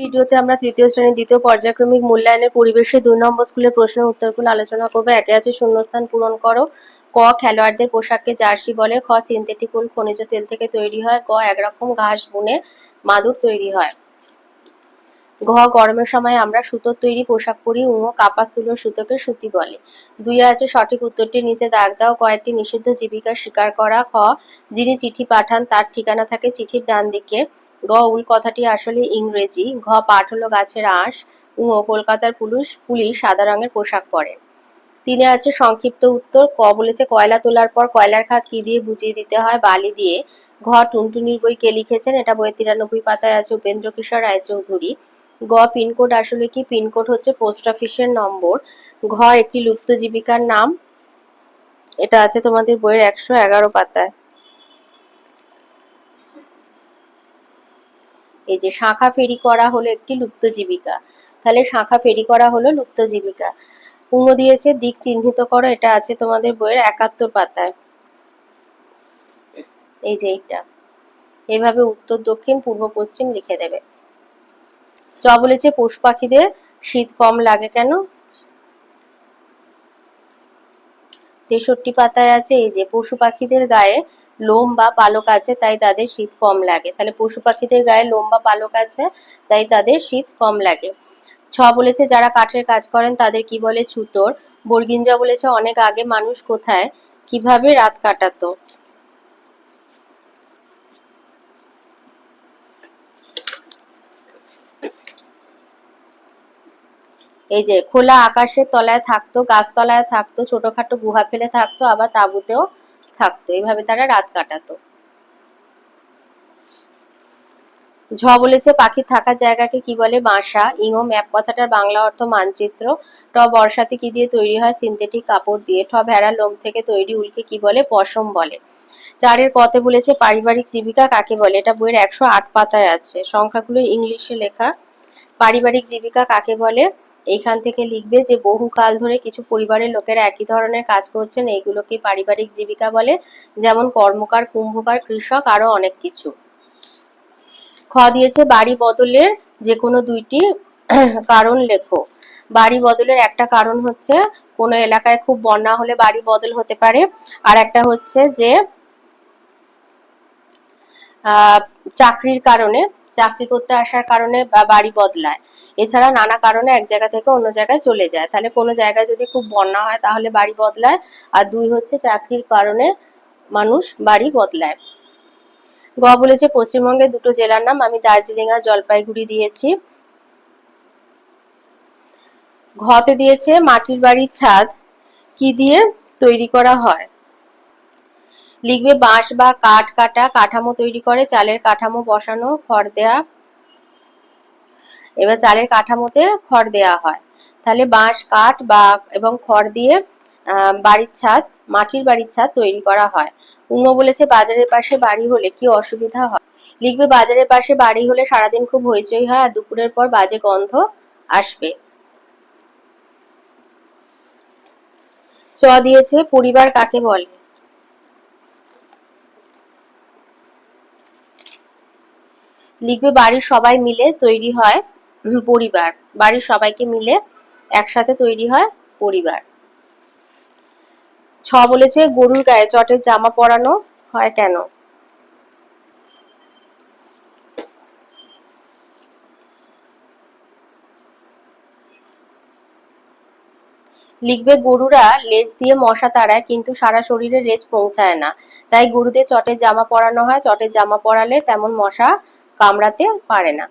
ভিডিওতে আমরা তৃতীয় শ্রেণীর দ্বিতীয় পর্যায়ক্রমিক মূল্যায়নের পরিবেশে ২ নম্বর স্কুলের প্রশ্নের উত্তরগুলো আলোচনা করবো। একে আছে শূন্যস্থান পূরণ করো। ক খেলোয়াড়দের পোশাককে জার্সি বলে। খ সিনথেটিক উল খনিজ তেল থেকে তৈরি হয়। গ একরকম ঘাস বুনে মাদুর তৈরি হয়। ঘ গরমের সময় আমরা সুতোর তৈরি পোশাক পরি। ঙ কাপাস তুলোর সুতোকে সুতি বলে। ২ আছে সঠিক উত্তরটি নিচে দাগ দাও। ক একটি নিষিদ্ধ জীবিকা স্বীকার করা। খ যিনি চিঠি পাঠান তার ঠিকানা থাকে চিঠির ডান দিকে। গ উল কথাটি আসলে ইংরেজি। ঘ পাট হলো গাছের আঁশ। ঙ কলকাতার পুলিশ সাদা রঙের পোশাক পরে। ৩ আছে সংক্ষিপ্ত উত্তর। ক বলেছে কয়লা তোলার পর কয়লার খাত কি দিয়ে বুঝিয়ে দিতে হয়? বালি দিয়ে। ঘ টুনটুনির বই কে লিখেছেন? এটা বইয়ের ৯৩ পাতায় আছে উপেন্দ্র কিশোর রায়চৌধুরী। গ পিনকোড আসলে কি? পিনকোড হচ্ছে পোস্ট অফিসের নম্বর। ঘ একটি লুপ্ত জীবিকার নাম। এটা আছে তোমাদের বইয়ের ১১১ পাতায়। এই যে শাঁখা ফেরি করা হলো একটি লুপ্ত জীবিকা, তাহলে শাঁখা ফেরি করা হলো লুপ্ত জীবিকা। ঙ দিয়েছে দিক চিহ্নিত করো, এটা আছে তোমাদের বইয়ের ৭১ পাতায়। এই যে এইটা, এইভাবে উত্তর দক্ষিণ পূর্ব পশ্চিম লিখে দেবে। চ বলেছে পশু পাখিদের শীত কম লাগে কেন? ৬৩ পাতায় আছে। এই যে পশু পাখিদের গায়ে লোম বা পালক আছে তাই তাদের শীত কম লাগে। তাহলে পশু পাখিদের গায়ে লোম বা পালক আছে তাই তাদের শীত কম লাগে। ছ বলেছে যারা কাঠের কাজ করেন তাদের কি বলে? ছুতোর। বর্গিঞ্জ বলেছে অনেক আগে মানুষ কোথায় কিভাবে রাত কাটাতো? এই যে খোলা আকাশের তলায় থাকতো, গাছতলায় থাকতো, ছোটখাটো গুহা ফেলে থাকতো, আবার তাঁবুতেও থাকতো। এইভাবে তারা রাত কাটাতো। ঝ বলেছে পাখির থাকার জায়গাকে কি বলে? বাসা। ইঙ ম্যাপ কথাটার বাংলা অর্থ মানচিত্র। ট বর্ষাতে কি দিয়ে তৈরি হয়? সিনথেটিক কাপড় দিয়ে। ঠ ভেড়ার লোম থেকে তৈরি উলকে কি বলে? পশম বলে। ৪ কতে বলেছে পারিবারিক জীবিকা কাকে বলে? এটা বইয়ের ১০৮ পাতায় আছে, সংখ্যাগুলো ইংলিশে লেখা। পারিবারিক জীবিকা কাকে বলে? এইখান থেকে লিখবে যে বহুকাল ধরে কিছু পরিবারের লোকেরা একই ধরনের কাজ করছেন, এইগুলোকে পারিবারিক জীবিকা বলে, যেমন কর্মকার, কুম্ভকার, কৃষক, আরো অনেক কিছু। খ দিয়েছে বাড়ি বদলের যে কোনো ২টি কারণ লেখো। বাড়ি বদলের একটা কারণ হচ্ছে কোনো এলাকায় খুব বন্যা হলে বাড়ি বদল হতে পারে, আর একটা হচ্ছে যে চাকরির কারণে, চাকরি করতে আসার কারণে বাড়ি বদলায়। এছাড়া নানা কারণে এক জায়গা থেকে অন্য জায়গায় চলে যায়। তাহলে কোনো জায়গায় যদি খুব বন্যা হয় তাহলে বাড়ি বদলায়, আর ২ হচ্ছে চাকরির কারণে মানুষ বাড়ি বদলায়। গ বলেছে পশ্চিমবঙ্গের ২টো জেলার নাম, আমি দার্জিলিং আর জলপাইগুড়ি দিয়েছি। ঘতে দিয়েছে মাটির বাড়ির ছাদ কি দিয়ে তৈরি করা হয়? লিখবে বাঁশ বা কাঠ কাটা কাঠামো তৈরি করে, চালের কাঠামো বসানো, খড় দেয়া। এবার চালের কাঠামোতে খড় দেয়া হয়, তাহলে বাঁশ কাঠ বা এবং খড় দিয়ে বাড়ির ছাদ, মাটির বাড়ির ছাদ তৈরি করা হয়। ঙ বলেছে বাজারের পাশে বাড়ি হলে কি অসুবিধা হয়? লিখবে বাজারের পাশে বাড়ি হলে সারাদিন খুব হইচই হয় আর দুপুরের পর বাজে গন্ধ আসবে। চ দিয়েছে পরিবার কাকে বলে? লিখবে বাড়ির সবাই মিলে তৈরি হয় পরিবার, বাড়ির সবাইকে মিলে একসাথে তৈরি হয় পরিবার। ছ বলেছে গরুর গায়ে চটের জামা পরানো হয় কেন? লিখবে গরুরা লেজ দিয়ে মশা তাড়ায় কিন্তু সারা শরীরে লেজ পৌঁছায় না, তাই গরুদের চটের জামা পরানো হয়। চটের জামা পরালে তেমন মশা কামড়াতে পারে না।